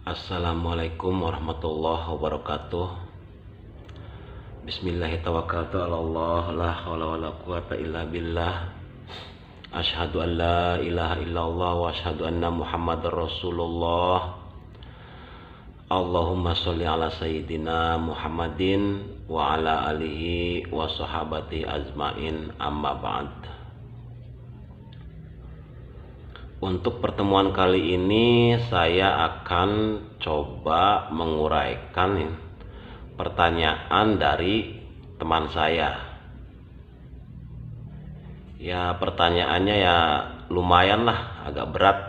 Assalamualaikum warahmatullahi wabarakatuh. Bismillahirrahmanirrahim. La haula wala quwata illa billah. Asyhadu an la ilaha illallah wa asyhadu anna Muhammadar Rasulullah. Allahumma sholli ala sayyidina Muhammadin wa ala alihi wa sahabati ajmain, amma ba'd. Untuk pertemuan kali ini saya akan coba menguraikan pertanyaan dari teman saya. Ya, pertanyaannya ya lumayan lah, agak berat.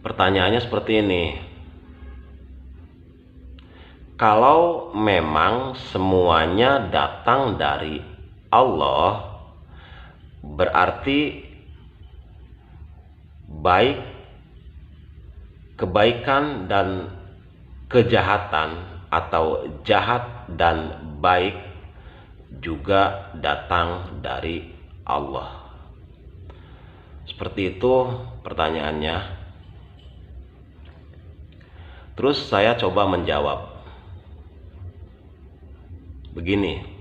Pertanyaannya seperti ini. Kalau memang semuanya datang dari Allah, berarti baik, kebaikan dan kejahatan atau jahat dan baik juga datang dari Allah. Seperti itu pertanyaannya. Terus saya coba menjawab begini.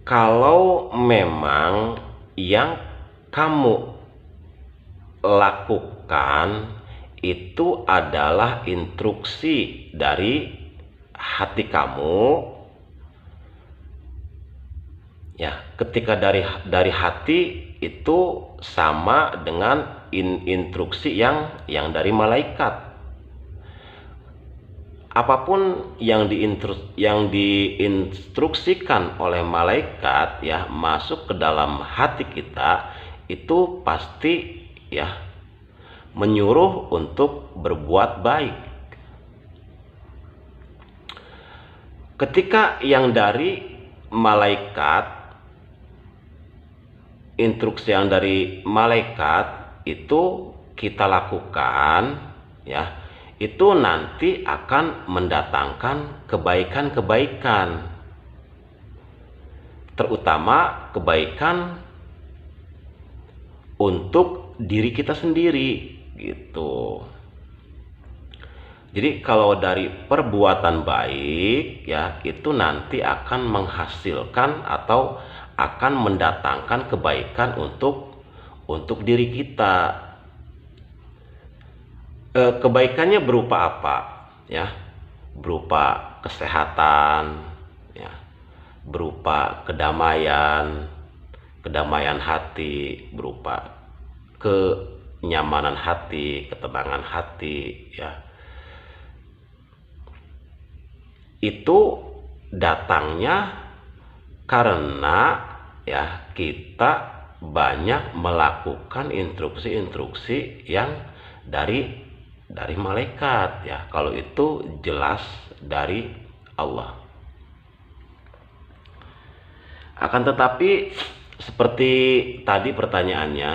Kalau memang yang kamu lakukan itu adalah instruksi dari hati kamu, ya, ketika dari hati itu sama dengan instruksi yang dari malaikat. Apapun yang diinstruksikan oleh malaikat, ya, masuk ke dalam hati kita, itu pasti ya menyuruh untuk berbuat baik. Ketika yang dari malaikat, instruksi yang dari malaikat itu kita lakukan, ya, itu nanti akan mendatangkan kebaikan-kebaikan, terutama kebaikan untuk diri kita sendiri, gitu. Jadi kalau dari perbuatan baik, ya, itu nanti akan menghasilkan atau akan mendatangkan kebaikan untuk diri kita. Kebaikannya berupa apa? Ya, berupa kesehatan, ya, berupa kedamaian hati, berupa kenyamanan hati, ketenangan hati, ya. Itu datangnya karena, ya, kita banyak melakukan instruksi-instruksi yang dari malaikat, ya. Kalau itu jelas dari Allah. Akan tetapi seperti tadi pertanyaannya,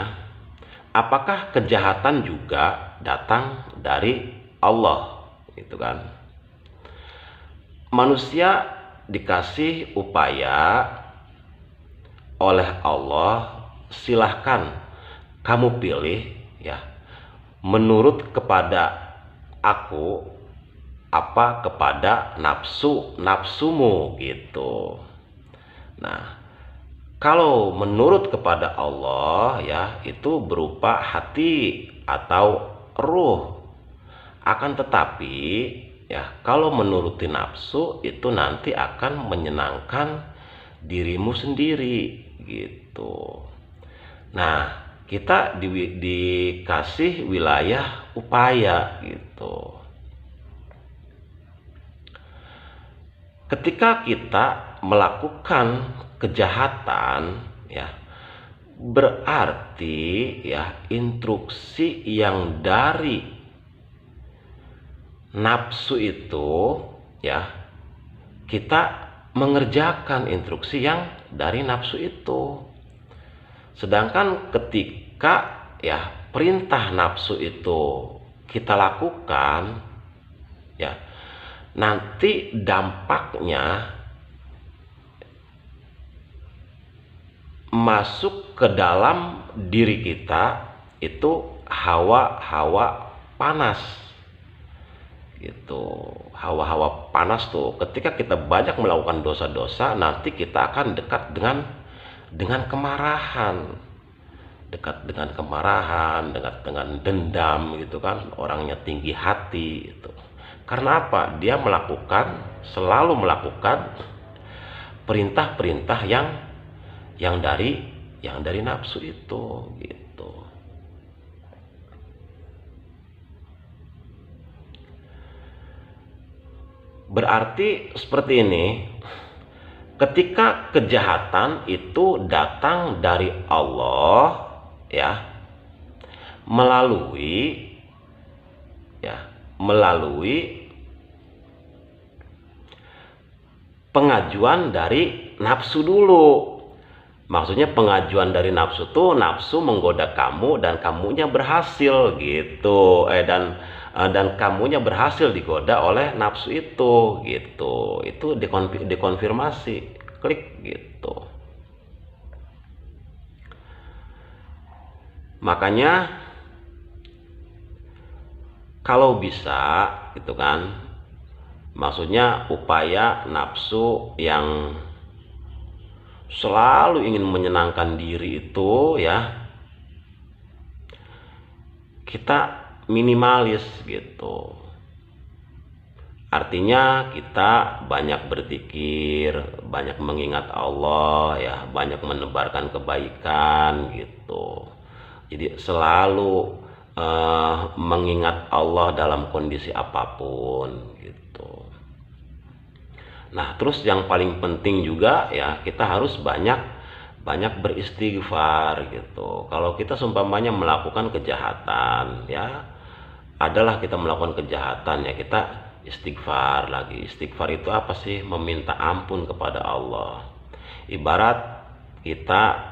apakah kejahatan juga datang dari Allah, gitu kan? Manusia dikasih upaya oleh Allah, silahkan kamu pilih, ya, menurut kepada aku apa kepada nafsumu, gitu. Nah, kalau menurut kepada Allah, ya, itu berupa hati atau ruh. Akan tetapi, ya, kalau menuruti nafsu itu nanti akan menyenangkan dirimu sendiri, gitu. Nah, kita dikasih wilayah upaya, gitu. Ketika kita melakukan kejahatan, ya, berarti, ya, instruksi yang dari nafsu itu, ya, kita mengerjakan instruksi yang dari nafsu itu. Sedangkan ketika, ya, perintah nafsu itu kita lakukan, ya, nanti dampaknya masuk ke dalam diri kita itu hawa-hawa panas gitu. Hawa-hawa panas tuh ketika kita banyak melakukan dosa-dosa, nanti kita akan dekat dengan kemarahan, dekat dengan dendam gitu kan. Orangnya tinggi hati itu. Karena apa? Dia selalu melakukan perintah-perintah yang dari nafsu itu gitu. Berarti seperti ini, ketika kejahatan itu datang dari Allah ya, melalui pengajuan dari nafsu dulu. Maksudnya pengajuan dari nafsu tuh, nafsu menggoda kamu dan kamunya berhasil gitu. Dan kamunya berhasil digoda oleh nafsu itu gitu. Itu dikonfirmasi, klik gitu. Makanya kalau bisa gitu kan, maksudnya upaya nafsu yang selalu ingin menyenangkan diri itu ya, kita minimalis gitu. Artinya kita banyak berzikir, banyak mengingat Allah ya, banyak menebarkan kebaikan gitu. Jadi selalu mengingat Allah dalam kondisi apapun gitu. Nah, terus yang paling penting juga ya, kita harus banyak beristighfar gitu. Kalau kita seumpamanya melakukan kejahatan ya, adalah kita melakukan kejahatan ya, kita istighfar lagi. Istighfar itu apa sih? Meminta ampun kepada Allah. Ibarat kita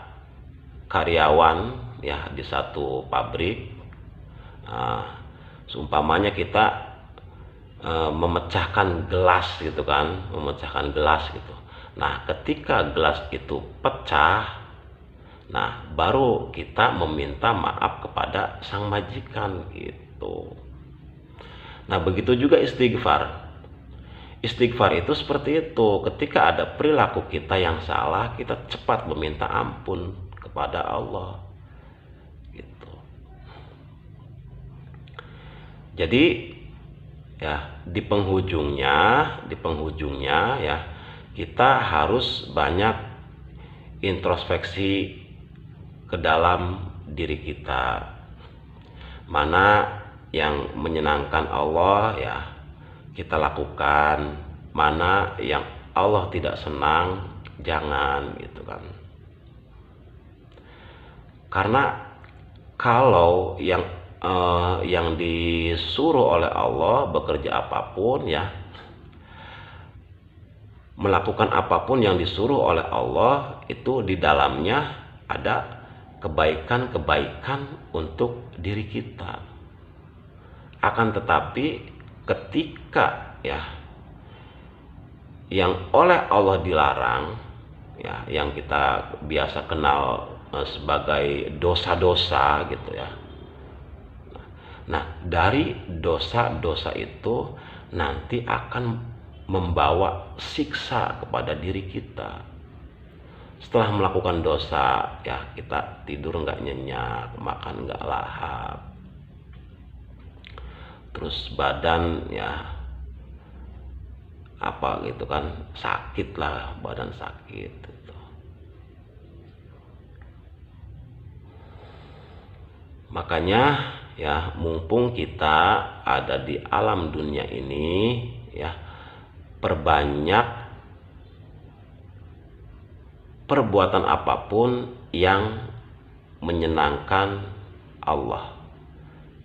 karyawan ya di satu pabrik, seumpamanya kita memecahkan gelas gitu kan, gitu. Nah, ketika gelas itu pecah, nah baru kita meminta maaf kepada sang majikan gitu. Nah, begitu juga istighfar. Istighfar itu seperti itu. Ketika ada perilaku kita yang salah, kita cepat meminta ampun kepada Allah gitu. Jadi ya, di penghujungnya ya, kita harus banyak introspeksi ke dalam diri kita. Mana yang menyenangkan Allah ya, kita lakukan. Mana yang Allah tidak senang, jangan gitu kan. Karena kalau yang disuruh oleh Allah, bekerja apapun ya, melakukan apapun yang disuruh oleh Allah, itu di dalamnya ada kebaikan-kebaikan untuk diri kita. Akan tetapi ketika ya yang oleh Allah dilarang ya, yang kita biasa kenal sebagai dosa-dosa gitu ya. Nah, dari dosa-dosa itu nanti akan membawa siksa kepada diri kita. Setelah melakukan dosa ya, kita tidur nggak nyenyak, makan nggak lahap, terus badan ya apa gitu kan, sakit lah, badan sakit gitu. Makanya ya, mumpung kita ada di alam dunia ini ya, perbanyak perbuatan apapun yang menyenangkan Allah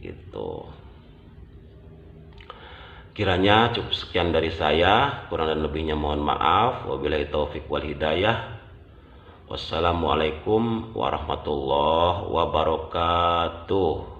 gitu. Kiranya cukup sekian dari saya, kurang dan lebihnya mohon maaf. Wabillahi taufik wal hidayah. Wassalamualaikum warahmatullahi wabarakatuh.